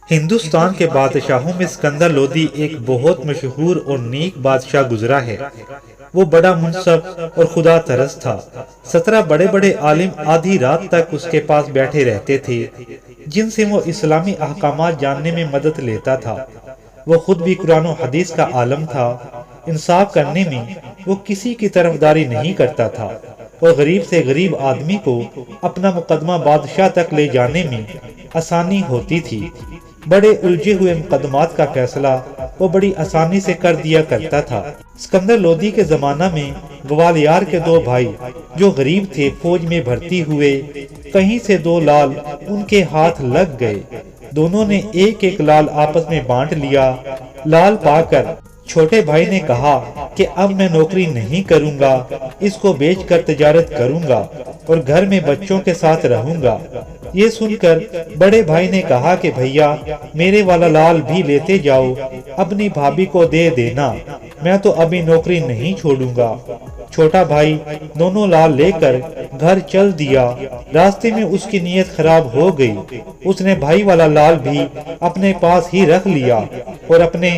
ہندوستان کے بادشاہوں میں اسکندر لودھی ایک بہت مشہور اور نیک بادشاہ گزرا ہے۔ وہ بڑا منصف اور خدا ترس تھا۔ 17 بڑے بڑے عالم آدھی رات تک اس کے پاس بیٹھے رہتے تھے، جن سے وہ اسلامی احکامات جاننے میں مدد لیتا تھا۔ وہ خود بھی قرآن و حدیث کا عالم تھا۔ انصاف کرنے میں وہ کسی کی طرفداری نہیں کرتا تھا اور غریب سے غریب آدمی کو اپنا مقدمہ بادشاہ تک لے جانے میں آسانی ہوتی تھی۔ بڑے الجھے ہوئے مقدمات کا فیصلہ وہ بڑی آسانی سے کر دیا کرتا تھا۔ اسکندر لودھی کے زمانہ میں گوالیار کے 2 بھائی جو غریب تھے فوج میں بھرتی ہوئے۔ کہیں سے 2 لال ان کے ہاتھ لگ گئے۔ دونوں نے ایک ایک لال آپس میں بانٹ لیا۔ لال پا کر چھوٹے بھائی نے کہا کہ اب میں نوکری نہیں کروں گا، اس کو بیچ کر تجارت کروں گا اور گھر میں بچوں کے ساتھ رہوں گا۔ یہ سن کر بڑے بھائی نے کہا کہ بھیا میرے والا لال بھی لیتے جاؤ، اپنی بھابھی کو دے دینا، میں تو ابھی نوکری نہیں چھوڑوں گا۔ چھوٹا بھائی دونوں لال لے کر گھر چل دیا۔ راستے میں اس کی نیت خراب ہو گئی۔ اس نے بھائی والا لال بھی اپنے پاس ہی رکھ لیا اور اپنے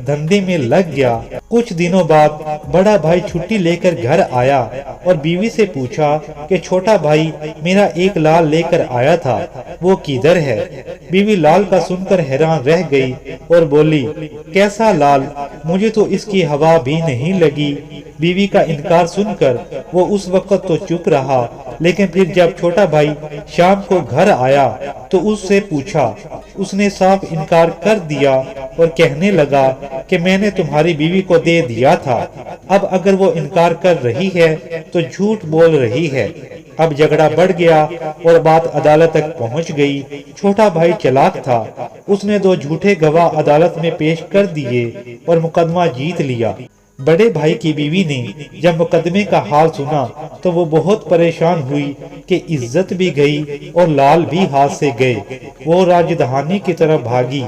دھندے میں لگ گیا۔ کچھ دنوں بعد بڑا بھائی چھٹی لے کر گھر آیا اور بیوی سے پوچھا کہ چھوٹا بھائی میرا ایک لال لے کر آیا تھا، وہ کدھر ہے؟ بیوی لال کا سن کر حیران رہ گئی اور بولی کیسا لال، مجھے تو اس کی ہوا بھی نہیں لگی۔ بیوی کا انکار سن کر وہ اس وقت تو چپ رہا، لیکن پھر جب چھوٹا بھائی شام کو گھر آیا تو اس سے پوچھا۔ اس نے صاف انکار کر دیا اور کہنے لگا کہ میں نے تمہاری بیوی کو دے دیا تھا۔ اب اگر وہ انکار کر رہی ہے تو جھوٹ بول رہی ہے۔ اب جھگڑا بڑھ گیا اور بات عدالت تک پہنچ گئی۔ چھوٹا بھائی چلاک تھا، اس نے 2 جھوٹے گواہ عدالت میں پیش کر دیے اور مقدمہ جیت لیا۔ بڑے بھائی کی بیوی نے جب مقدمے کا حال سنا تو وہ بہت پریشان ہوئی کہ عزت بھی گئی اور لال بھی ہاتھ سے گئے۔ وہ راجدھانی کی طرف بھاگی۔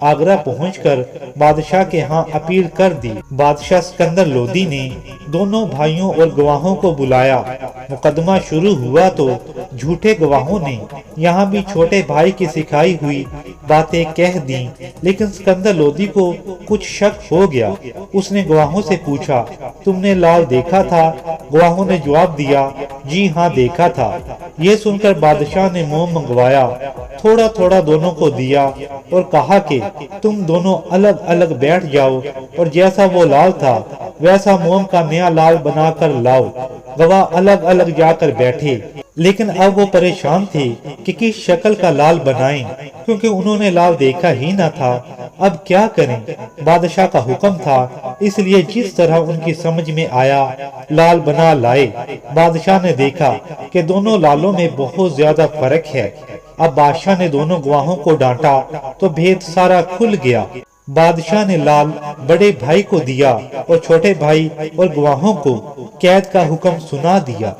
آگرہ پہنچ کر بادشاہ کے ہاں اپیل کر دی۔ بادشاہ اسکندر لودھی نے دونوں بھائیوں اور گواہوں کو بلایا۔ مقدمہ شروع ہوا تو جھوٹے گواہوں نے یہاں بھی چھوٹے بھائی کی سکھائی ہوئی باتیں کہہ دیں، لیکن اسکندر لودھی کو کچھ شک ہو گیا۔ اس نے گواہوں سے پوچھا تم نے لال دیکھا تھا؟ گواہوں نے جواب دیا جی ہاں دیکھا تھا۔ یہ سن کر بادشاہ نے موم منگوایا، تھوڑا تھوڑا دونوں کو دیا اور کہا کہ تم دونوں الگ الگ بیٹھ جاؤ اور جیسا وہ لال تھا ویسا موم کا نیا لال بنا کر لاؤ۔ گواہ الگ الگ جا کر بیٹھے، لیکن اب وہ پریشان تھے کہ کس شکل کا لال بنائیں، کیونکہ انہوں نے لال دیکھا ہی نہ تھا۔ اب کیا کریں؟ بادشاہ کا حکم تھا، اس لیے جس طرح ان کی سمجھ میں آیا لال بنا لائے۔ بادشاہ نے دیکھا کہ دونوں لالوں میں بہت زیادہ فرق ہے۔ اب بادشاہ نے دونوں گواہوں کو ڈانٹا تو بھید سارا کھل گیا۔ بادشاہ نے لال بڑے بھائی کو دیا اور چھوٹے بھائی اور گواہوں کو قید کا حکم سنا دیا۔